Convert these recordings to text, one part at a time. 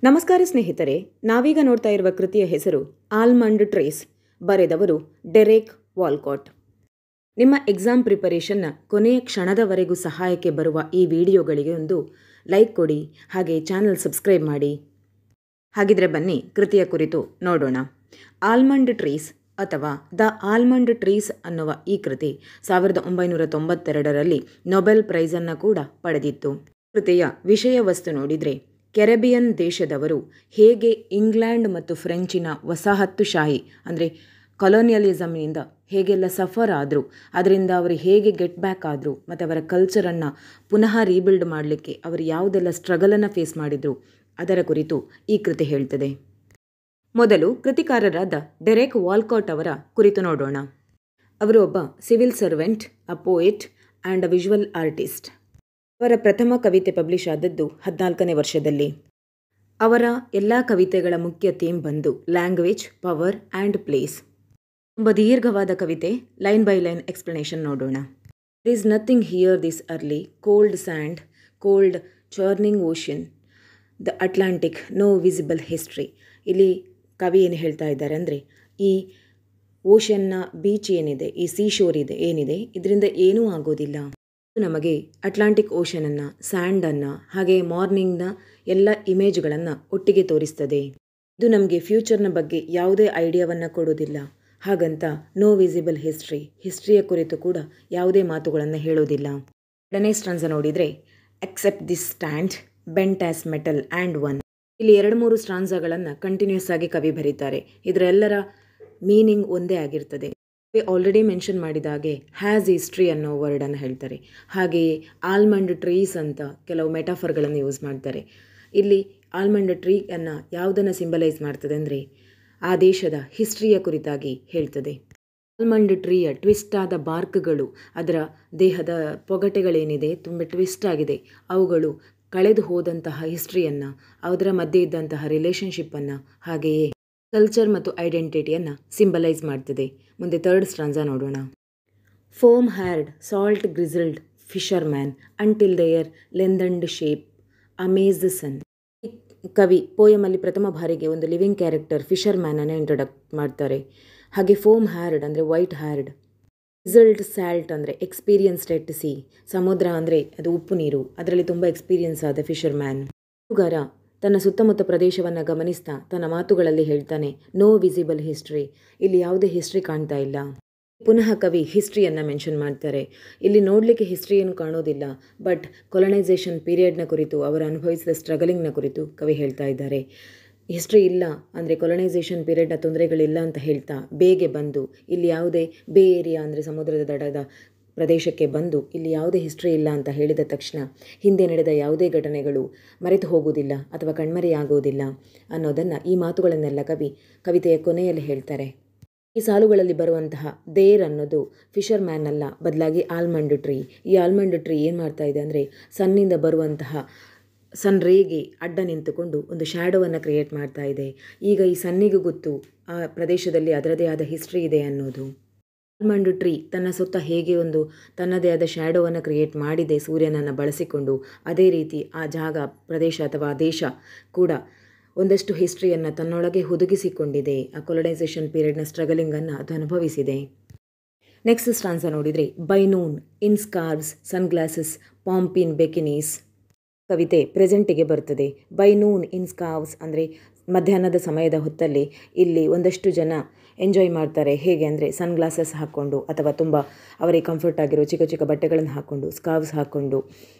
ನಮಸ್ಕಾರ ಸ್ನೇಹಿತರೆ, ನಾವೀಗ ನೋಡ್ತಾ ಇರುವ ಕೃತಿಯ ಹೆಸರು ಆಲ್ಮಂಡ್ ಟ್ರೀಸ್. ಬರೆದವರು ಡೆರೆಕ್ ವಾಲ್ಕಾಟ್. ನಿಮ್ಮ ಎಕ್ಸಾಮ್ ಪ್ರಿಪರೇಷನ್ನ ಕೊನೆಯ ಕ್ಷಣದವರೆಗೂ ಸಹಾಯಕ್ಕೆ ಬರುವ ಈ ವಿಡಿಯೋಗಳಿಗೆ ಒಂದು ಲೈಕ್ ಕೊಡಿ, ಹಾಗೆ ಚಾನಲ್ ಸಬ್ಸ್ಕ್ರೈಬ್ ಮಾಡಿ. ಹಾಗಿದ್ರೆ ಬನ್ನಿ ಕೃತಿಯ ಕುರಿತು ನೋಡೋಣ. ಆಲ್ಮಂಡ್ ಟ್ರೀಸ್ ಅಥವಾ ದ ಆಲ್ಮಂಡ್ ಟ್ರೀಸ್ ಅನ್ನುವ ಈ ಕೃತಿ 1992ರಲ್ಲಿ ನೊಬೆಲ್ ಪ್ರೈಸನ್ನು ಕೂಡ ಪಡೆದಿತ್ತು. ಕೃತಿಯ ವಿಷಯ ವಸ್ತು ನೋಡಿದರೆ, ಕೆರೆಬಿಯನ್ ದೇಶದವರು ಹೇಗೆ ಇಂಗ್ಲೆಂಡ್ ಮತ್ತು ಫ್ರೆಂಚಿನ ವಸಾಹತುಶಾಹಿ ಅಂದರೆ ಕೊಲೋನಿಯಲಿಸಮ್ನಿಂದ ಹೇಗೆಲ್ಲ ಸಫರ್ ಆದರು, ಅದರಿಂದ ಅವರು ಹೇಗೆ ಗೆಟ್ ಬ್ಯಾಕ್ ಆದರು, ಮತ್ತು ಅವರ ಕಲ್ಚರನ್ನು ಪುನಃ ರೀಬಿಲ್ಡ್ ಮಾಡಲಿಕ್ಕೆ ಅವರು ಯಾವುದೆಲ್ಲ ಸ್ಟ್ರಗಲನ್ನು ಫೇಸ್ ಮಾಡಿದರು, ಅದರ ಕುರಿತು ಈ ಕೃತಿ ಹೇಳ್ತದೆ. ಮೊದಲು ಕೃತಿಕಾರರಾದ ಡೆರೆಕ್ ವಾಲ್ಕಾಟ್ ಅವರ ಕುರಿತು ನೋಡೋಣ. ಅವರು ಒಬ್ಬ civil servant, a poet and a visual artist. ಅವರ ಪ್ರಥಮ ಕವಿತೆ ಪಬ್ಲಿಷ್ ಆದದ್ದು 14ನೇ ವರ್ಷದಲ್ಲಿ. ಅವರ ಎಲ್ಲ ಕವಿತೆಗಳ ಮುಖ್ಯ ಥೀಮ್ ಬಂದು ಲ್ಯಾಂಗ್ವೇಜ್, ಪವರ್ ಆ್ಯಂಡ್ ಪ್ಲೇಸ್. ತುಂಬ ದೀರ್ಘವಾದ ಕವಿತೆ, ಲೈನ್ ಬೈ ಲೈನ್ ಎಕ್ಸ್ಪ್ಲನೇಷನ್ ನೋಡೋಣ. There is nothing here this early, cold sand, cold churning ocean, the Atlantic, no visible history. ಇಲ್ಲಿ ಕವಿ ಏನು ಹೇಳ್ತಾ ಇದ್ದಾರೆ ಅಂದರೆ, ಈ ಓಷನ್ನ ಬೀಚ್ ಏನಿದೆ, ಈ ಸೀಶೋರ್ ಏನಿದೆ, ಇದರಿಂದ ಏನೂ ಆಗೋದಿಲ್ಲ. ನಮಗೆ ಅಟ್ಲಾಂಟಿಕ್ ಓಷನನ್ನು, ಸ್ಯಾಂಡನ್ನು, ಹಾಗೆ ಮಾರ್ನಿಂಗ್ನ ಎಲ್ಲ ಇಮೇಜ್ಗಳನ್ನು ಒಟ್ಟಿಗೆ ತೋರಿಸ್ತದೆ. ಇದು ನಮಗೆ ಫ್ಯೂಚರ್ನ ಬಗ್ಗೆ ಯಾವುದೇ ಐಡಿಯಾವನ್ನು ಕೊಡೋದಿಲ್ಲ. ಹಾಗಂತ ನೋ ವಿಸಿಬಲ್ ಹಿಸ್ಟ್ರಿಯ ಕುರಿತು ಕೂಡ ಯಾವುದೇ ಮಾತುಗಳನ್ನು ಹೇಳೋದಿಲ್ಲ. ಎರಡನೇ ಸ್ಟ್ರಾನ್ಸ ನೋಡಿದರೆ, accept this stand, bent as metal and one. ಇಲ್ಲಿ 2-3 ಸ್ಟ್ರಾನ್ಸಗಳನ್ನು ಕಂಟಿನ್ಯೂಸ್ ಆಗಿ ಕವಿ ಬರೀತಾರೆ. ಇದರೆಲ್ಲರ ಮೀನಿಂಗ್ ಒಂದೇ ಆಗಿರ್ತದೆ. ಆಲ್ರೆಡಿ ಮೆನ್ಷನ್ ಮಾಡಿದ ಹಾಗೆ ಹ್ಯಾಸ್ ಹಿಸ್ಟ್ರಿ ಅನ್ನೋ ವರ್ಡನ್ನು ಹೇಳ್ತಾರೆ. ಹಾಗೆಯೇ ಆಲ್ಮಂಡ್ ಟ್ರೀಸ್ ಅಂತ ಕೆಲವು ಮೆಟಾಫರ್ಗಳನ್ನು ಯೂಸ್ ಮಾಡ್ತಾರೆ. ಇಲ್ಲಿ ಆಲ್ಮಂಡ್ ಟ್ರೀಯನ್ನು ಯಾವುದನ್ನು ಸಿಂಬಲೈಸ್ ಮಾಡ್ತದೆ ಅಂದರೆ, ಆ ದೇಶದ ಹಿಸ್ಟ್ರಿಯ ಕುರಿತಾಗಿ ಹೇಳ್ತದೆ. ಆಲ್ಮಂಡ್ ಟ್ರೀಯ ಟ್ವಿಸ್ಟ್ ಆದ ಬಾರ್ಕ್ಗಳು, ಅದರ ದೇಹದ ಪೊಗಟೆಗಳೇನಿದೆ ತುಂಬ ಟ್ವಿಸ್ಟ್ ಆಗಿದೆ, ಅವುಗಳು ಕಳೆದು ಹೋದಂತಹ ಹಿಸ್ಟ್ರಿಯನ್ನು, ಅದರ ಮಧ್ಯೆ ಇದ್ದಂತಹ ರಿಲೇಷನ್ಶಿಪ್ಪನ್ನು, ಹಾಗೆಯೇ ಕಲ್ಚರ್ ಮತ್ತು ಐಡೆಂಟಿಟಿಯನ್ನು ಸಿಂಬಲೈಸ್ ಮಾಡ್ತದೆ. ಮುಂದೆ 3rd ಸ್ಟ್ರಾನ್ಸ ನೋಡೋಣ. Foam hard, salt grizzled fisherman until their land and shape amaze the sun. ಈ ಕವಿ ಪೋಯಮಲ್ಲಿ ಪ್ರಥಮ ಬಾರಿಗೆ ಒಂದು ಲಿವಿಂಗ್ ಕ್ಯಾರೆಕ್ಟರ್ ಫಿಶರ್ಮ್ಯಾನನ್ನು ಇಂಟ್ರೊಡಕ್ಟ್ ಮಾಡ್ತಾರೆ. ಹಾಗೆ ಫೋಮ್ ಹ್ಯಾರ್ಡ್ ಅಂದರೆ ವೈಟ್ ಹ್ಯಾರ್ಡ್, ಗ್ರಿಸಲ್ಡ್ ಸ್ಯಾಲ್ಟ್ ಅಂದರೆ ಎಕ್ಸ್ಪೀರಿಯನ್ಸ್ಡ್ ಎಟ್ ಸಿ, ಸಮುದ್ರ ಅಂದರೆ ಅದು ಉಪ್ಪು ನೀರು, ಅದರಲ್ಲಿ ತುಂಬ ಎಕ್ಸ್ಪೀರಿಯನ್ಸ್ ಆದ ಫಿಶರ್ಮ್ಯಾನ್. ಹುಡುಗರ ತನ್ನ ಸುತ್ತಮುತ್ತ ಪ್ರದೇಶವನ್ನು ಗಮನಿಸ್ತಾ ತನ್ನ ಮಾತುಗಳಲ್ಲಿ ಹೇಳ್ತಾನೆ, ನೋ ವಿಸಿಬಲ್ ಹಿಸ್ಟ್ರಿ, ಇಲ್ಲಿ ಯಾವುದೇ ಹಿಸ್ಟ್ರಿ ಕಾಣ್ತಾ ಇಲ್ಲ. ಪುನಃ ಕವಿ ಹಿಸ್ಟ್ರಿಯನ್ನು ಮೆನ್ಷನ್ ಮಾಡ್ತಾರೆ. ಇಲ್ಲಿ ನೋಡಲಿಕ್ಕೆ ಹಿಸ್ಟ್ರಿಯನ್ನು ಕಾಣೋದಿಲ್ಲ, ಬಟ್ ಕೊಲೊನೈಸೇಷನ್ ಪೀರಿಯಡ್ನ ಕುರಿತು, ಅವರು ಅನುಭವಿಸಿದ ಸ್ಟ್ರಗಲಿಂಗ್ನ ಕುರಿತು ಕವಿ ಹೇಳ್ತಾ ಇದ್ದಾರೆ. ಹಿಸ್ಟ್ರಿ ಇಲ್ಲ ಅಂದರೆ ಕೊಲೊನೈಸೇಷನ್ ಪೀರಿಯಡ್ನ ತೊಂದರೆಗಳಿಲ್ಲ ಅಂತ ಹೇಳ್ತಾ ಬೇಗೆ ಬಂದು ಇಲ್ಲಿ ಯಾವುದೇ ಬೇ ಏರಿಯಾ ಅಂದರೆ ಸಮುದ್ರದ ದಡದ ಪ್ರದೇಶಕ್ಕೆ ಬಂದು ಇಲ್ಲಿ ಯಾವುದೇ ಹಿಸ್ಟ್ರಿ ಇಲ್ಲ ಅಂತ ಹೇಳಿದ ತಕ್ಷಣ ಹಿಂದೆ ನಡೆದ ಯಾವುದೇ ಘಟನೆಗಳು ಮರೆತು ಹೋಗುವುದಿಲ್ಲ ಅಥವಾ ಕಣ್ಮರೆಯಾಗುವುದಿಲ್ಲ ಅನ್ನೋದನ್ನು, ಈ ಮಾತುಗಳನ್ನೆಲ್ಲ ಕವಿತೆಯ ಕೊನೆಯಲ್ಲಿ ಹೇಳ್ತಾರೆ. ಈ ಸಾಲುಗಳಲ್ಲಿ ಬರುವಂತಹ ದೇರ್ ಅನ್ನೋದು ಫಿಶರ್ ಮ್ಯಾನ್ ಅಲ್ಲ, ಬದಲಾಗಿ ಆಲ್ಮಂಡ್ ಟ್ರೀ. ಈ ಆಲ್ಮಂಡ್ ಟ್ರೀ ಏನು ಮಾಡ್ತಾ ಇದೆ ಅಂದರೆ, ಸನ್ನಿಂದ ಬರುವಂತಹ ಸನ್ ರೇಗೆ ಅಡ್ಡ ನಿಂತುಕೊಂಡು ಒಂದು ಶ್ಯಾಡೋವನ್ನು ಕ್ರಿಯೇಟ್ ಮಾಡ್ತಾ ಇದೆ. ಈಗ ಈ ಸನ್ನಿಗೂ ಗೊತ್ತು ಆ ಪ್ರದೇಶದಲ್ಲಿ ಅದರದೇ ಆದ ಹಿಸ್ಟ್ರಿ ಇದೆ ಅನ್ನೋದು. ಆಲ್ಮಂಡ್ ಟ್ರೀ ತನ್ನ ಸುತ್ತ ಹೇಗೆ ಒಂದು ತನ್ನದೇ ಆದ ಶ್ಯಾಡೋವನ್ನು ಕ್ರಿಯೇಟ್ ಮಾಡಿದೆ ಸೂರ್ಯನನ್ನು ಬಳಸಿಕೊಂಡು, ಅದೇ ರೀತಿ ಆ ಜಾಗ, ಪ್ರದೇಶ ಅಥವಾ ಆ ದೇಶ ಕೂಡ ಒಂದಷ್ಟು ಹಿಸ್ಟ್ರಿಯನ್ನು ತನ್ನೊಳಗೆ ಹುದುಗಿಸಿಕೊಂಡಿದೆ. ಆ ಕೊಲೊನೈಸೇಷನ್ ಪೀರಿಯಡ್ನ ಸ್ಟ್ರಗಲಿಂಗನ್ನು ಅದು ಅನುಭವಿಸಿದೆ. ನೆಕ್ಸ್ಟ್ ಸ್ಟ್ರಾನ್ಸ ನೋಡಿದರೆ, ಬೈ ನೂನ್ ಇನ್ ಸ್ಕಾರ್ವ್ಸ್ ಸನ್ಗ್ಲಾಸಸ್ ಪಾಂಪಿನ್ ಬೆಕಿನೀಸ್. ಕವಿತೆ ಪ್ರೆಸೆಂಟಿಗೆ ಬರ್ತದೆ. ಬೈ ನೂನ್ ಇನ್ ಸ್ಕಾರ್ವ್ಸ್ ಅಂದರೆ ಮಧ್ಯಾಹ್ನದ ಸಮಯದ ಹೊತ್ತಲ್ಲಿ ಇಲ್ಲಿ ಒಂದಷ್ಟು ಜನ ಎಂಜಾಯ್ ಮಾಡ್ತಾರೆ. ಹೇಗೆ ಅಂದರೆ ಸನ್ಗ್ಲಾಸಸ್ ಹಾಕ್ಕೊಂಡು ಅಥವಾ ತುಂಬ ಅವರಿಗೆ ಕಂಫರ್ಟ್ ಆಗಿರೋ ಚಿಕ್ಕ ಚಿಕ್ಕ ಬಟ್ಟೆಗಳನ್ನು ಹಾಕ್ಕೊಂಡು, ಸ್ಕಾರ್ವ್ಸ್ ಹಾಕ್ಕೊಂಡು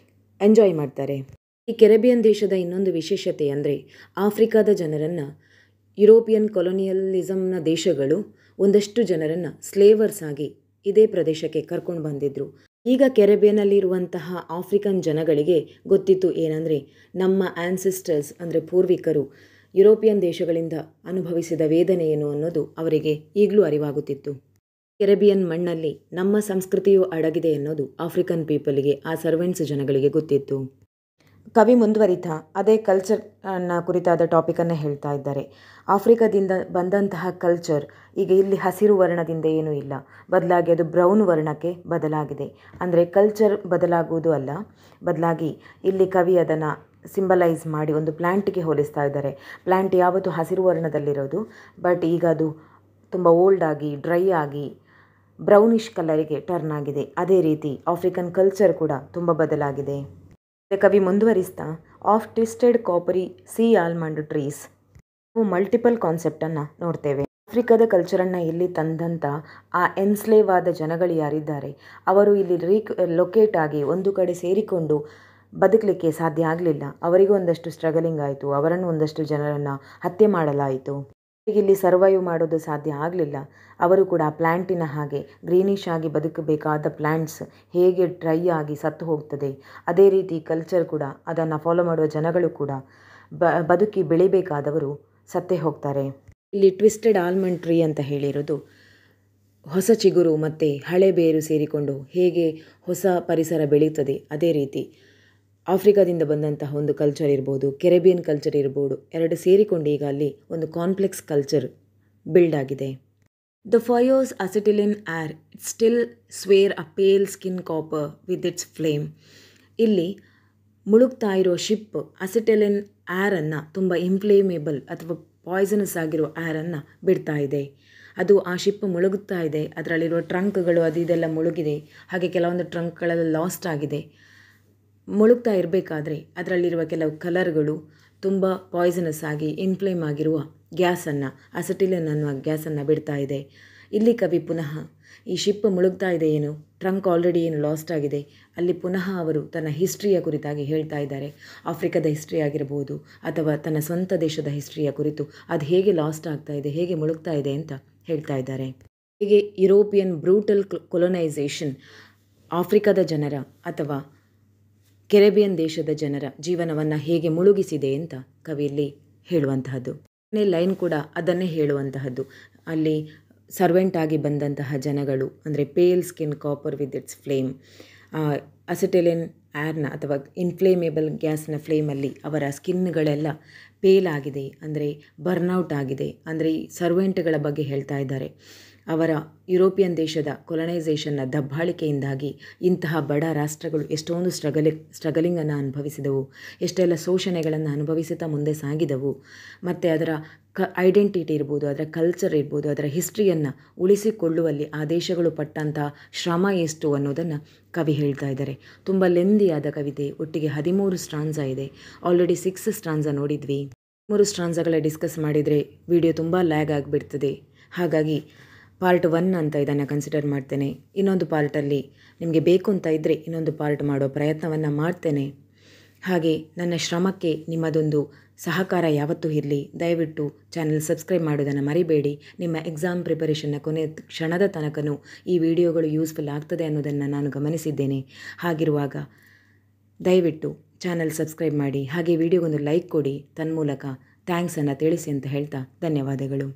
ಎಂಜಾಯ್ ಮಾಡ್ತಾರೆ. ಈ ಕೆರೆಬಿಯನ್ ದೇಶದ ಇನ್ನೊಂದು ವಿಶೇಷತೆ ಅಂದರೆ, ಆಫ್ರಿಕಾದ ಜನರನ್ನು ಯುರೋಪಿಯನ್ ಕೊಲೊನಿಯಲಿಸಮ್ನ ದೇಶಗಳು ಒಂದಷ್ಟು ಜನರನ್ನು ಸ್ಲೇವರ್ಸ್ ಆಗಿ ಇದೇ ಪ್ರದೇಶಕ್ಕೆ ಕರ್ಕೊಂಡು ಬಂದಿದ್ದರು. ಈಗ ಕೆರೆಬಿಯನ್ನಲ್ಲಿರುವಂತಹ ಆಫ್ರಿಕನ್ ಜನಗಳಿಗೆ ಗೊತ್ತಿತ್ತು ಏನಂದರೆ, ನಮ್ಮ ಆ್ಯನ್ಸಿಸ್ಟರ್ಸ್ ಅಂದರೆ ಪೂರ್ವಿಕರು ಯುರೋಪಿಯನ್ ದೇಶಗಳಿಂದ ಅನುಭವಿಸಿದ ವೇದನೆ ಏನು ಅನ್ನೋದು ಅವರಿಗೆ ಈಗಲೂ ಅರಿವಾಗುತ್ತಿತ್ತು. ಕೆರೆಬಿಯನ್ ಮಣ್ಣಲ್ಲಿ ನಮ್ಮ ಸಂಸ್ಕೃತಿಯು ಅಡಗಿದೆ ಅನ್ನೋದು ಆಫ್ರಿಕನ್ ಪೀಪಲ್ಗೆ, ಆ ಸರ್ವೆಂಟ್ಸ್ ಜನಗಳಿಗೆ ಗೊತ್ತಿತ್ತು. ಕವಿ ಮುಂದುವರಿತಾ ಅದೇ ಕಲ್ಚರ್ನ ಕುರಿತಾದ ಟಾಪಿಕನ್ನು ಹೇಳ್ತಾ ಇದ್ದಾರೆ. ಆಫ್ರಿಕಾದಿಂದ ಬಂದಂತಹ ಕಲ್ಚರ್ ಈಗ ಇಲ್ಲಿ ಹಸಿರು ವರ್ಣದಿಂದ ಏನೂ ಇಲ್ಲ, ಬದಲಾಗಿ ಅದು ಬ್ರೌನ್ ವರ್ಣಕ್ಕೆ ಬದಲಾಗಿದೆ. ಅಂದರೆ ಕಲ್ಚರ್ ಬದಲಾಗುವುದು ಅಲ್ಲ, ಬದಲಾಗಿ ಇಲ್ಲಿ ಕವಿ ಅದನ್ನು ಸಿಂಬಲೈಸ್ ಮಾಡಿ ಒಂದು ಪ್ಲ್ಯಾಂಟಿಗೆ ಹೋಲಿಸ್ತಾ ಇದ್ದಾರೆ. ಪ್ಲ್ಯಾಂಟ್ ಯಾವತ್ತೂ ಹಸಿರು ವರ್ಣದಲ್ಲಿರೋದು, ಬಟ್ ಈಗ ಅದು ತುಂಬ ಓಲ್ಡ್ ಆಗಿ ಡ್ರೈ ಆಗಿ ಬ್ರೌನಿಷ್ ಕಲರಿಗೆ ಟರ್ನ್ ಆಗಿದೆ. ಅದೇ ರೀತಿ ಆಫ್ರಿಕನ್ ಕಲ್ಚರ್ ಕೂಡ ತುಂಬ ಬದಲಾಗಿದೆ. ಕವಿ ಮುಂದುವರಿಸ್ತಾ, of twisted ಕಾಪರಿ C almond trees, ನಾವು ಮಲ್ಟಿಪಲ್ ಕಾನ್ಸೆಪ್ಟನ್ನು ನೋಡ್ತೇವೆ. ಆಫ್ರಿಕಾದ ಕಲ್ಚರನ್ನು ಇಲ್ಲಿ ತಂದಂಥ ಆ ಎನ್ಸ್ಲೇವ್ ಆದ ಜನಗಳು ಯಾರಿದ್ದಾರೆ, ಅವರು ಇಲ್ಲಿ ಲೊಕೇಟ್ ಆಗಿ ಒಂದು ಕಡೆ ಸೇರಿಕೊಂಡು ಬದುಕಲಿಕ್ಕೆ ಸಾಧ್ಯ ಆಗಲಿಲ್ಲ. ಅವರಿಗೂ ಒಂದಷ್ಟು ಸ್ಟ್ರಗಲಿಂಗ್ ಆಯಿತು, ಅವರನ್ನು ಒಂದಷ್ಟು ಜನರನ್ನು ಹತ್ಯೆ ಮಾಡಲಾಯಿತು. ಇಲ್ಲಿ ಸರ್ವೈವ್ ಮಾಡೋದು ಸಾಧ್ಯ ಆಗಲಿಲ್ಲ. ಅವರು ಕೂಡ ಪ್ಲ್ಯಾಂಟಿನ ಹಾಗೆ ಗ್ರೀನಿಶ್ ಆಗಿ ಬದುಕಬೇಕಾದ ಪ್ಲ್ಯಾಂಟ್ಸ್ ಹೇಗೆ ಡ್ರೈ ಆಗಿ ಸತ್ತು ಹೋಗ್ತದೆ, ಅದೇ ರೀತಿ ಕಲ್ಚರ್ ಕೂಡ, ಅದನ್ನು ಫಾಲೋ ಮಾಡುವ ಜನಗಳು ಕೂಡ ಬದುಕಿ ಬೆಳಿಬೇಕಾದವರು ಸತ್ತೇ ಹೋಗ್ತಾರೆ. ಇಲ್ಲಿ ಟ್ವಿಸ್ಟೆಡ್ ಆಲ್ಮಂಡ್ ಟ್ರೀ ಅಂತ ಹೇಳಿರೋದು ಹೊಸ ಚಿಗುರು ಮತ್ತು ಹಳೆ ಬೇರು ಸೇರಿಕೊಂಡು ಹೇಗೆ ಹೊಸ ಪರಿಸರ ಬೆಳೀತದೆ, ಅದೇ ರೀತಿ ಆಫ್ರಿಕಾದಿಂದ ಬಂದಂತಹ ಒಂದು ಕಲ್ಚರ್ ಇರ್ಬೋದು, ಕೆರೆಬಿಯನ್ ಕಲ್ಚರ್ ಇರ್ಬೋದು, ಎರಡು ಸೇರಿಕೊಂಡು ಈಗ ಅಲ್ಲಿ ಒಂದು ಕಾಂಪ್ಲೆಕ್ಸ್ ಕಲ್ಚರ್ ಬಿಲ್ಡ್ ಆಗಿದೆ. The fires acetylene air it still swear a pale skin copper with its flame. ಇಲ್ಲಿ ಮುಳುಗ್ತಾ ಇರೋ ಶಿಪ್ ಅಸಿಟಿಲಿನ್ ಏರನ್ನು, ತುಂಬ ಇನ್ಫ್ಲೇಮೇಬಲ್ ಅಥವಾ ಪಾಯ್ಸನಸ್ ಆಗಿರೋ ಏರನ್ನು ಬಿಡ್ತಾ ಇದೆ. ಅದು ಆ ಶಿಪ್ ಮುಳುಗುತ್ತಾ ಇದೆ, ಅದರಲ್ಲಿರುವ ಟ್ರಂಕ್ಗಳು ಅದು ಇದೆಲ್ಲ ಮುಳುಗಿದೆ, ಹಾಗೆ ಕೆಲವೊಂದು ಟ್ರಂಕ್ಗಳೆಲ್ಲ ಲಾಸ್ಟ್ ಆಗಿದೆ. ಮುಳುಗ್ತಾ ಇರಬೇಕಾದ್ರೆ ಅದರಲ್ಲಿರುವ ಕೆಲವು ಕಲರ್ಗಳು ತುಂಬ ಪಾಯ್ಸನಸ್ ಆಗಿ ಇನ್ಫ್ಲೇಮ್ ಆಗಿರುವ ಗ್ಯಾಸನ್ನು, ಅಸಿಟಿಲಿನ್ ಅನ್ನುವ ಗ್ಯಾಸನ್ನು ಬಿಡ್ತಾ ಇದೆ. ಇಲ್ಲಿ ಕವಿ ಪುನಃ ಈ ಶಿಪ್ ಮುಳುಗ್ತಾ ಇದೆ, ಏನು ಟ್ರಂಕ್ ಆಲ್ರೆಡಿ ಏನು ಲಾಸ್ಟ್ ಆಗಿದೆ, ಅಲ್ಲಿ ಪುನಃ ಅವರು ತನ್ನ ಹಿಸ್ಟ್ರಿಯ ಕುರಿತಾಗಿ ಹೇಳ್ತಾ ಇದ್ದಾರೆ. ಆಫ್ರಿಕಾದ ಹಿಸ್ಟ್ರಿ ಆಗಿರ್ಬೋದು ಅಥವಾ ತನ್ನ ಸ್ವಂತ ದೇಶದ ಹಿಸ್ಟ್ರಿಯ ಕುರಿತು ಅದು ಹೇಗೆ ಲಾಸ್ಟ್ ಆಗ್ತಾ ಇದೆ, ಹೇಗೆ ಮುಳುಗ್ತಾ ಇದೆ ಅಂತ ಹೇಳ್ತಾ ಇದ್ದಾರೆ. ಹೀಗೆ ಯುರೋಪಿಯನ್ ಬ್ರೂಟಲ್ ಕೊಲೊನೈಸೇಷನ್ ಆಫ್ರಿಕಾದ ಜನರ ಅಥವಾ ಕೆರೆಬಿಯನ್ ದೇಶದ ಜನರ ಜೀವನವನ್ನು ಹೇಗೆ ಮುಳುಗಿಸಿದೆ ಅಂತ ಕವಿಯಲ್ಲಿ ಹೇಳುವಂತಹದ್ದು. ಲೈನ್ ಕೂಡ ಅದನ್ನೇ ಹೇಳುವಂತಹದ್ದು. ಅಲ್ಲಿ ಸರ್ವೆಂಟ್ ಆಗಿ ಬಂದಂತಹ ಜನಗಳು, ಅಂದರೆ pale skin copper with its flame, acetylene ಏರ್ನ ಅಥವಾ ಇನ್ಫ್ಲೇಮೇಬಲ್ ಗ್ಯಾಸ್ನ ಫ್ಲೇಮಲ್ಲಿ ಅವರ ಸ್ಕಿನ್ಗಳೆಲ್ಲ ಪೇಲ್ ಆಗಿದೆ, ಅಂದರೆ ಬರ್ನ್ಔಟ್ ಆಗಿದೆ. ಅಂದರೆ ಈ ಸರ್ವೆಂಟ್ಗಳ ಬಗ್ಗೆ ಹೇಳ್ತಾ ಇದ್ದಾರೆ. ಅವರ ಯುರೋಪಿಯನ್ ದೇಶದ ಕೊಲೊನೈಸೇಷನ್ನ ದಬ್ಬಾಳಿಕೆಯಿಂದಾಗಿ ಇಂತಹ ಬಡ ರಾಷ್ಟ್ರಗಳು ಎಷ್ಟೊಂದು ಸ್ಟ್ರಗಲಿಂಗನ್ನು ಅನುಭವಿಸಿದವು, ಎಷ್ಟೆಲ್ಲ ಶೋಷಣೆಗಳನ್ನು ಅನುಭವಿಸುತ್ತಾ ಮುಂದೆ ಸಾಗಿದವು. ಮತ್ತು ಅದರ ಐಡೆಂಟಿಟಿ ಇರ್ಬೋದು, ಅದರ ಕಲ್ಚರ್ ಇರ್ಬೋದು, ಅದರ ಹಿಸ್ಟ್ರಿಯನ್ನು ಉಳಿಸಿಕೊಳ್ಳುವಲ್ಲಿ ಆ ದೇಶಗಳು ಪಟ್ಟಂತಹ ಶ್ರಮ ಎಷ್ಟು ಅನ್ನೋದನ್ನು ಕವಿ ಹೇಳ್ತಾ ಇದ್ದಾರೆ. ತುಂಬ ಲೆಂದಿಯಾದ ಕವಿತೆ, ಒಟ್ಟಿಗೆ 13 ಸ್ಟ್ರಾನ್ಸಾ ಇದೆ. ಆಲ್ರೆಡಿ 6 ಸ್ಟ್ರಾನ್ಸಾ ನೋಡಿದ್ವಿ. 3 ಸ್ಟ್ರಾನ್ಸಾಗಳ ಡಿಸ್ಕಸ್ ಮಾಡಿದರೆ ವಿಡಿಯೋ ತುಂಬ ಲ್ಯಾಗ್ ಆಗಿಬಿಡ್ತದೆ. ಹಾಗಾಗಿ ಪಾರ್ಟ್ 1 ಅಂತ ಇದನ್ನು ಕನ್ಸಿಡರ್ ಮಾಡ್ತೇನೆ. ಇನ್ನೊಂದು ಪಾರ್ಟಲ್ಲಿ ನಿಮಗೆ ಬೇಕು ಅಂತ ಇದ್ದರೆ ಇನ್ನೊಂದು ಪಾರ್ಟ್ ಮಾಡೋ ಪ್ರಯತ್ನವನ್ನು ಮಾಡ್ತೇನೆ. ಹಾಗೆ ನನ್ನ ಶ್ರಮಕ್ಕೆ ನಿಮ್ಮದೊಂದು ಸಹಕಾರ ಯಾವತ್ತೂ ಇರಲಿ. ದಯವಿಟ್ಟು ಚಾನಲ್ ಸಬ್ಸ್ಕ್ರೈಬ್ ಮಾಡೋದನ್ನು ಮರಿಬೇಡಿ. ನಿಮ್ಮ ಎಕ್ಸಾಮ್ ಪ್ರಿಪರೇಷನ್ನ ಕೊನೆ ಕ್ಷಣದ ತನಕನೂ ಈ ವಿಡಿಯೋಗಳು ಯೂಸ್ಫುಲ್ ಆಗ್ತದೆ ಅನ್ನೋದನ್ನು ನಾನು ಗಮನಿಸಿದ್ದೇನೆ. ಹಾಗಿರುವಾಗ ದಯವಿಟ್ಟು ಚಾನಲ್ ಸಬ್ಸ್ಕ್ರೈಬ್ ಮಾಡಿ, ಹಾಗೆ ವಿಡಿಯೋಗೊಂದು ಲೈಕ್ ಕೊಡಿ. ತನ್ಮೂಲಕ ಥ್ಯಾಂಕ್ಸನ್ನು ತಿಳಿಸಿ ಅಂತ ಹೇಳ್ತಾ ಧನ್ಯವಾದಗಳು.